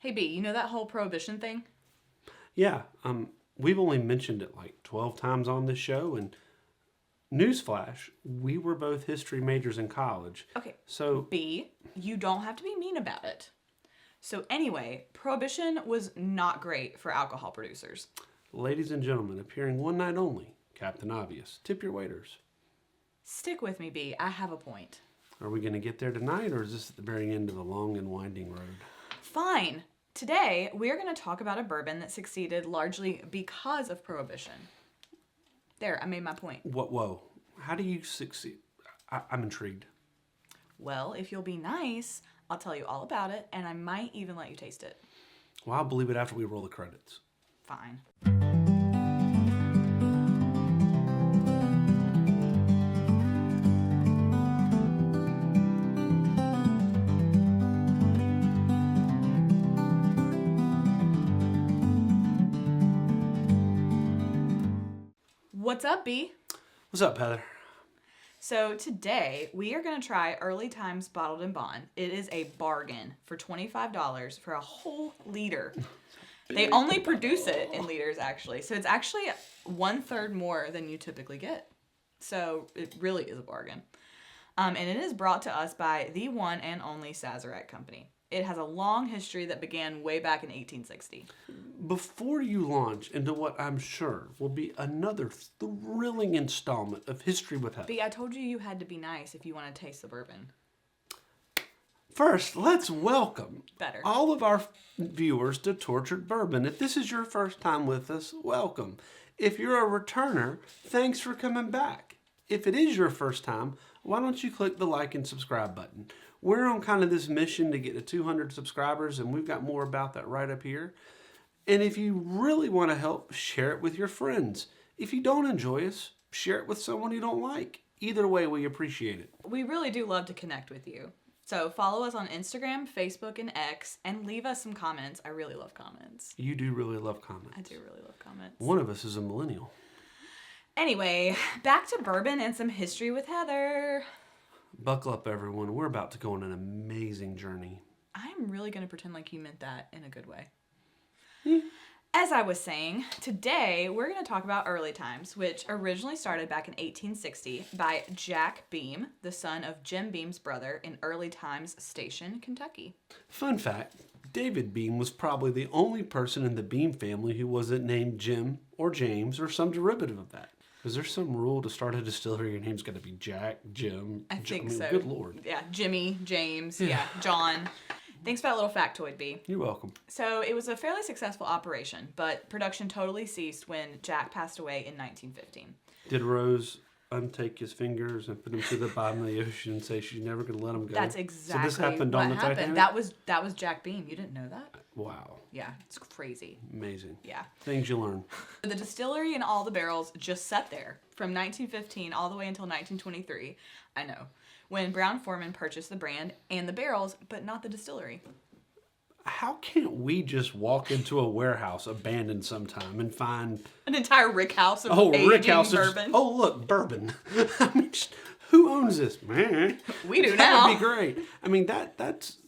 Hey, B, you know that whole Prohibition thing? Yeah, we've only mentioned it like 12 times on this show, and newsflash, we were both history majors in college. Okay. So, B, you don't have to be mean about it. So anyway, Prohibition was not great for alcohol producers. ladies and gentlemen, appearing one night only, Captain Obvious. Tip your waiters. Stick with me, B. I have a point. Are we going to get there tonight, or is this at the very end of the long and winding road? Fine. Today, we're going to talk about a bourbon that succeeded largely because of Prohibition. There, I made my point. Whoa. How do you succeed? I'm intrigued. Well, if you'll be nice, I'll tell you all about it, and I might even let you taste it. Well, I'll believe it after we roll the credits. Fine. What's up, B? What's up, Heather? So today, we are going to try Early Times Bottled in Bond. It is a bargain for $25 for a whole liter. They only produce it in liters, actually. So it's actually 1/3 more than you typically get. So it really is a bargain. And it is brought to us by the one and only Sazerac Company. It has a long history that began way back in 1860. Before you launch into what I'm sure will be another thrilling installment of History with Heather. B, I told you you had to be nice if you want to taste the bourbon. First, let's welcome Better. all of our viewers to Tortured Bourbon. If this is your first time with us, welcome. If you're a returner, thanks for coming back. If it is your first time, why don't you click the like and subscribe button? We're on kind of this mission to get to 200 subscribers, and we've got more about that right up here. And if you really want to help, share it with your friends. If you don't enjoy us, share it with someone you don't like. Either way, we appreciate it. We really do love to connect with you. So follow us on Instagram, Facebook, and X, and leave us some comments. I really love comments. You do really love comments. I do really love comments. One of us is a millennial. Anyway, back to bourbon and some history with Heather. Buckle up, everyone. We're about to go on an amazing journey. I'm really going to pretend like you meant that in a good way. Yeah. As I was saying, today we're going to talk about Early Times, which originally started back in 1860 by Jack Beam, the son of Jim Beam's brother in Early Times Station, Kentucky. Fun fact, David Beam was probably the only person in the Beam family who wasn't named Jim or James or some derivative of that. Is there some rule to start a distillery your name's got to be Jack, Jim? I think so. Good Lord. Yeah, Jimmy, James, John. Thanks for that little factoid, B. You're welcome. So it was a fairly successful operation, but production totally ceased when Jack passed away in 1915. Did Rose untake his fingers and put him to the bottom of the ocean and say she's never going to let him go? That's exactly so this happened what on the happened. Titanic? That was Jack Beam. You didn't know that? Wow. Yeah, it's crazy. Amazing. Yeah. Things you learn. The distillery and all the barrels just sat there from 1915 all the way until 1923. I know. When Brown-Forman purchased the brand and the barrels, but not the distillery. How can't we just walk into a warehouse abandoned sometime and find An entire rick house of aging bourbon? Look, bourbon. I mean, who owns this? Man, We do that now. would be great. I mean, that's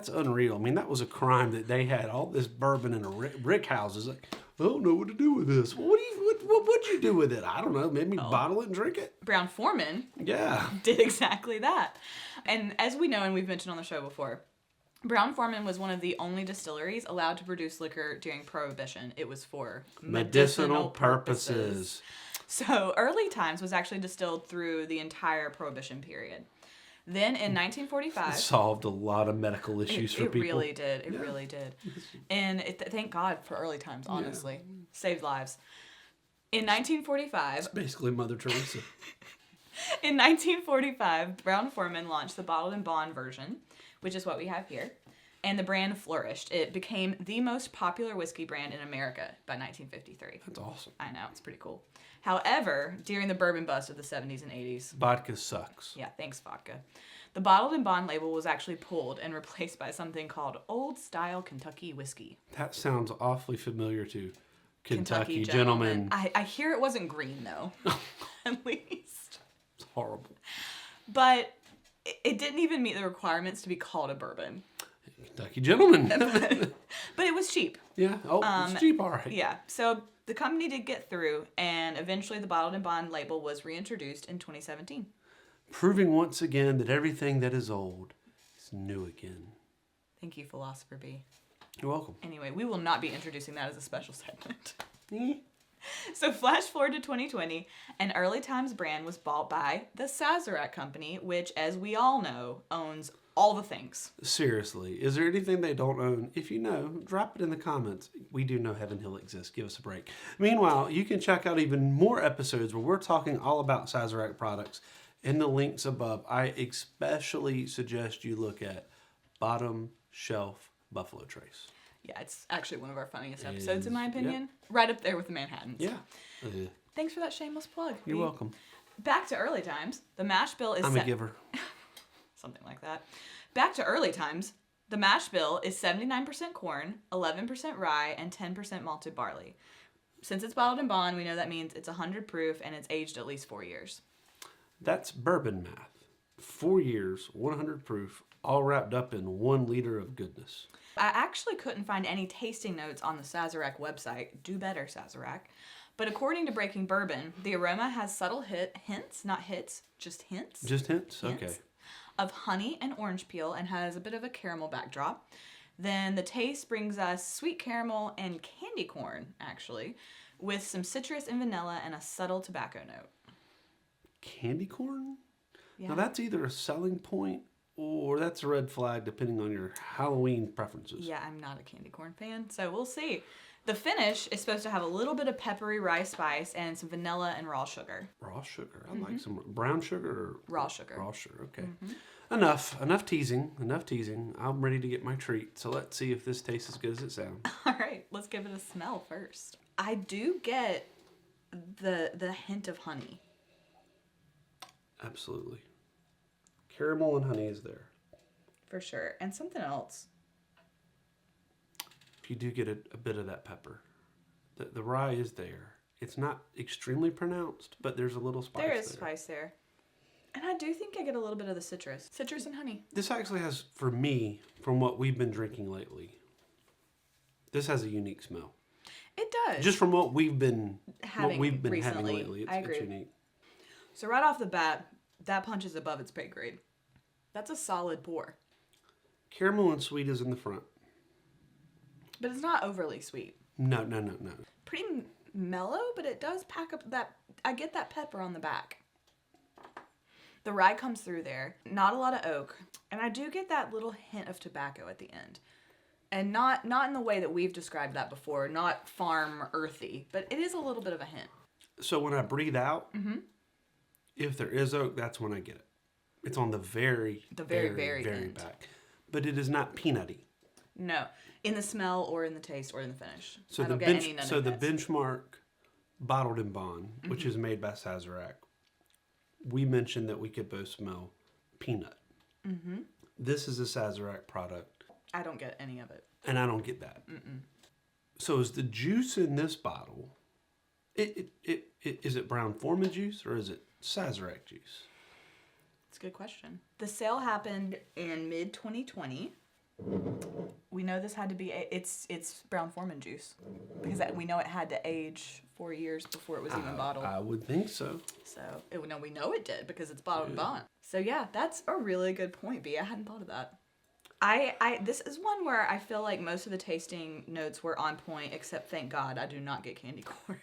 unreal. I mean, that was a crime that they had all this bourbon in a rick houses. Like, I don't know what to do with this. Well, what'd you do with it? I don't know. Maybe bottle it and drink it? Brown-Forman Yeah. did exactly that. And as we know, and we've mentioned on the show before, Brown-Forman was one of the only distilleries allowed to produce liquor during Prohibition. It was for medicinal purposes. So Early Times was actually distilled through the entire Prohibition period. Then in 1945... It solved a lot of medical issues for people. It really did. It really did. And thank God for Early Times, honestly. Yeah. Saved lives. In 1945... It's basically Mother Teresa. In 1945, Brown-Forman launched the Bottled in Bond version, which is what we have here. And the brand flourished. It became the most popular whiskey brand in America by 1953. That's awesome. I know, it's pretty cool. However, during the bourbon bust of the 70s and 80s... Vodka sucks. Yeah, thanks, vodka. The Bottled in Bond label was actually pulled and replaced by something called Old Style Kentucky Whiskey. That sounds awfully familiar to Kentucky Gentleman. I hear it wasn't green, though. At least. It's horrible. But it didn't even meet the requirements to be called a bourbon. Kentucky Gentleman. cheap. Yeah. Oh, it's cheap, all right. Yeah. So the company did get through, and eventually the Bottled and Bond label was reintroduced in 2017. Proving once again that everything that is old is new again. Thank you, Philosopher B. You're welcome. Anyway, we will not be introducing that as a special segment. Eh. So flash forward to 2020, an Early Times brand was bought by the Sazerac Company, which, as we all know, owns all the things. Seriously, is there anything they don't own? If you know, drop it in the comments. We do know Heaven Hill exists. Give us a break. Meanwhile, you can check out even more episodes where we're talking all about Sazerac products in the links above. I especially suggest you look at Bottom Shelf Buffalo Trace. Yeah, it's actually one of our funniest episodes, in my opinion. Yep. Right up there with the Manhattans. Yeah. Thanks for that shameless plug. You're welcome. Back to early times. The mash bill is I'm a giver. Something like that. Back to early times. The mash bill is 79% corn, 11% rye, and 10% malted barley. Since it's bottled in bond, we know that means it's 100 proof and it's aged at least 4 years. That's bourbon math. 4 years, 100 proof, all wrapped up in 1 liter of goodness. I actually couldn't find any tasting notes on the Sazerac website. Do better, Sazerac. But according to Breaking Bourbon, the aroma has subtle hints, not hits, just hints. Just hints? Okay. Of honey and orange peel and has a bit of a caramel backdrop. Then the taste brings us sweet caramel and candy corn, actually, with some citrus and vanilla and a subtle tobacco note. Candy corn? Yeah. Now that's either a selling point or that's a red flag depending on your Halloween preferences. Yeah, I'm not a candy corn fan, so we'll see. The finish is supposed to have a little bit of peppery rye spice and some vanilla and raw sugar. Raw sugar. I like some brown sugar or raw sugar. Raw sugar. Okay. Enough teasing. I'm ready to get my treat. So let's see if this tastes as good as it sounds. All right, let's give it a smell first. I do get the hint of honey. Absolutely. Caramel and honey is there. For sure. And something else. You do get a bit of that pepper. The rye is there. It's not extremely pronounced, but there's a little spice there. There is spice there. And I do think I get a little bit of the citrus. Citrus and honey. This actually has, for me, from what we've been drinking lately, this has a unique smell. It does. Just from what we've been having lately, it's unique. So right off the bat, that punches above its pay grade. That's a solid pour. Caramel and sweet is in the front. But it's not overly sweet. No. Pretty mellow, but it does pack up that... I get that pepper on the back. The rye comes through there. Not a lot of oak. And I do get that little hint of tobacco at the end. And not in the way that we've described that before. Not farm earthy. But it is a little bit of a hint. So when I breathe out, if there is oak, that's when I get it. It's on the very end. Back. But it is not peanutty. No. In the smell or in the taste or in the finish. So I don't get any none of the this. benchmark bottled in bond, which is made by Sazerac, we mentioned that we could both smell peanut. This is a Sazerac product. I don't get any of it. And I don't get that. So is the juice in this bottle, is it Brown-Forman juice or is it Sazerac juice? That's a good question. The sale happened in mid-2020. We know this had to be it's Brown-Forman juice because we know it had to age 4 years before it was even bottled. I would think so. So we know it did because it's bottled in bond. So yeah, that's a really good point, B. I hadn't thought of that. This is one where I feel like most of the tasting notes were on point, except thank God I do not get candy corn.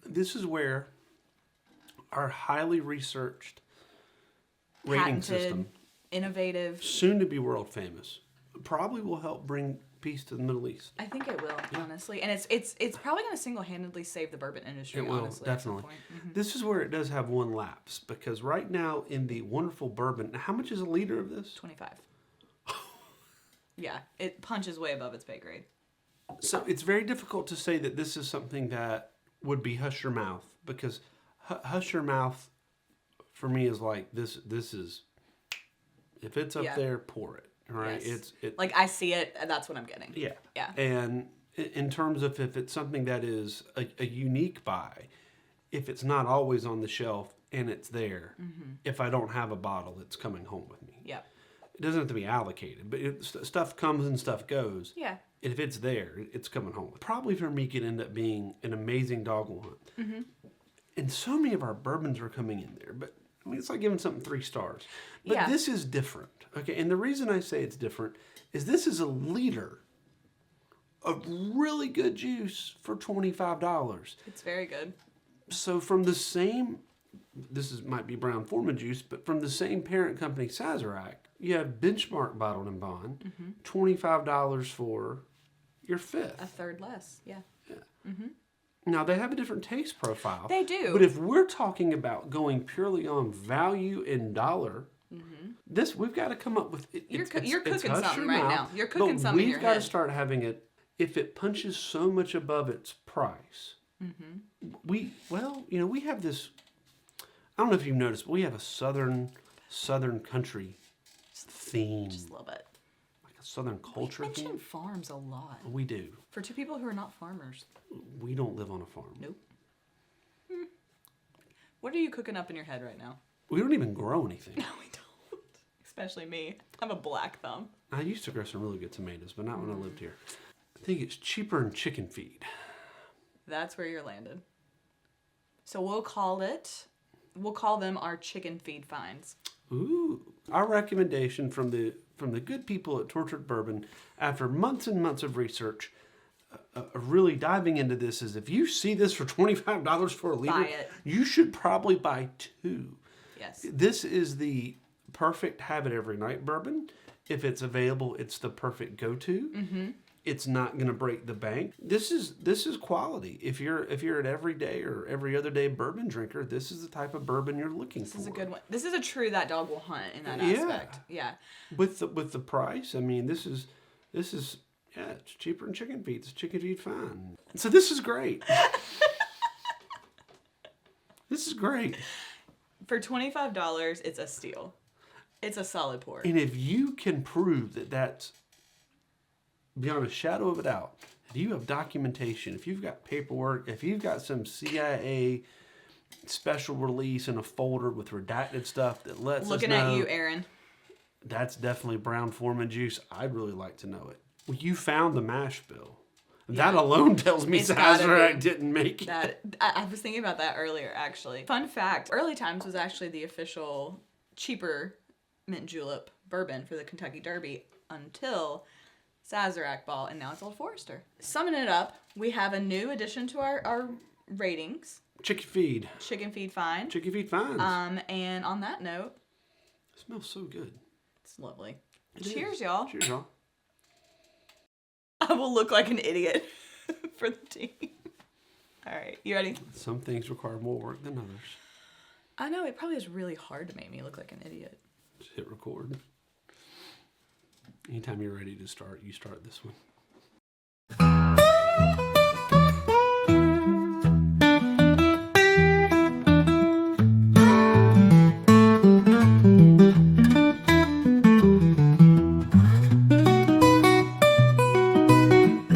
This is where our highly researched rating system, innovative, soon to be world famous, probably will help bring peace to the Middle East. I think it will, honestly, and it's probably going to single-handedly save the bourbon industry. It will, honestly, definitely. This is where it does have one lapse because right now in the wonderful bourbon, how much is a liter of this? 25. Yeah, it punches way above its pay grade. So it's very difficult to say that this is something that would be hush your mouth because hush your mouth for me is like this is if it's up there, pour it. Right? Yes. It's like I see it, and that's what I'm getting. Yeah. Yeah. And in terms of if it's something that is a unique buy, if it's not always on the shelf and it's there, if I don't have a bottle, it's coming home with me. Yeah. It doesn't have to be allocated, but stuff comes and stuff goes. Yeah. And if it's there, it's coming home. Probably for me could end up being an amazing dog will hunt. Mm-hmm. And so many of our bourbons are coming in there, but I mean, it's like giving something 3 stars. But this is different, okay? And the reason I say it's different is this is a liter of really good juice for $25. It's very good. So from the same, might be Brown-Forman juice, but from the same parent company, Sazerac, you have Benchmark Bottled in Bond, $25 for your 5th. A third less, yeah. Now, they have a different taste profile. They do. But if we're talking about going purely on value in dollar, we've got to come up with... You're cooking something right now. You're cooking something in your head. We've got to start having it, if it punches so much above its price, we have this... I don't know if you've noticed, but we have a southern country theme. Just a little bit. Like a southern culture We theme. mention farms a lot. We do. For 2 people who are not farmers. We don't live on a farm. Nope. What are you cooking up in your head right now? We don't even grow anything. No, we don't. Especially me. I have a black thumb. I used to grow some really good tomatoes, but not when I lived here. I think it's cheaper than chicken feed. That's where you're landed. So we'll call them our chicken feed finds. Ooh. Our recommendation from the good people at Tortured Bourbon, after months and months of research, really diving into this, is if you see this for $25 for a liter, Buy it. You should probably buy 2. Yes. This is the perfect have it every night bourbon. If it's available, it's the perfect go-to. Mm-hmm. It's not going to break the bank. This is quality. If you're an everyday or every other day bourbon drinker, this is the type of bourbon you're looking for. This is a good one. This is a true that dog will hunt in that aspect. Yeah. With the price, I mean, this is it's cheaper than chicken feed. It's chicken feed fine. So this is great. This is great. For $25, it's a steal. It's a solid pour. And if you can prove that that's beyond a shadow of a doubt, if you have documentation, if you've got paperwork, if you've got some CIA special release in a folder with redacted stuff that lets us know... Looking at you, Aaron. That's definitely Brown-Forman juice. I'd really like to know it. Well, you found the mash bill. That alone tells me Sazerac didn't make it. I was thinking about that earlier, actually. Fun fact, Early Times was actually the official cheaper mint julep bourbon for the Kentucky Derby until Sazerac bought, and now it's Old Forester. Summing it up, we have a new addition to our ratings. Chicken feed. Chicken feed fine. Chicken feed fine. And on that note... It smells so good. It's lovely. Cheers, y'all. Cheers, y'all. I will look like an idiot for the team. All right, you ready? Some things require more work than others. I know, it probably is really hard to make me look like an idiot. Just hit record. Anytime you're ready to start, you start this one.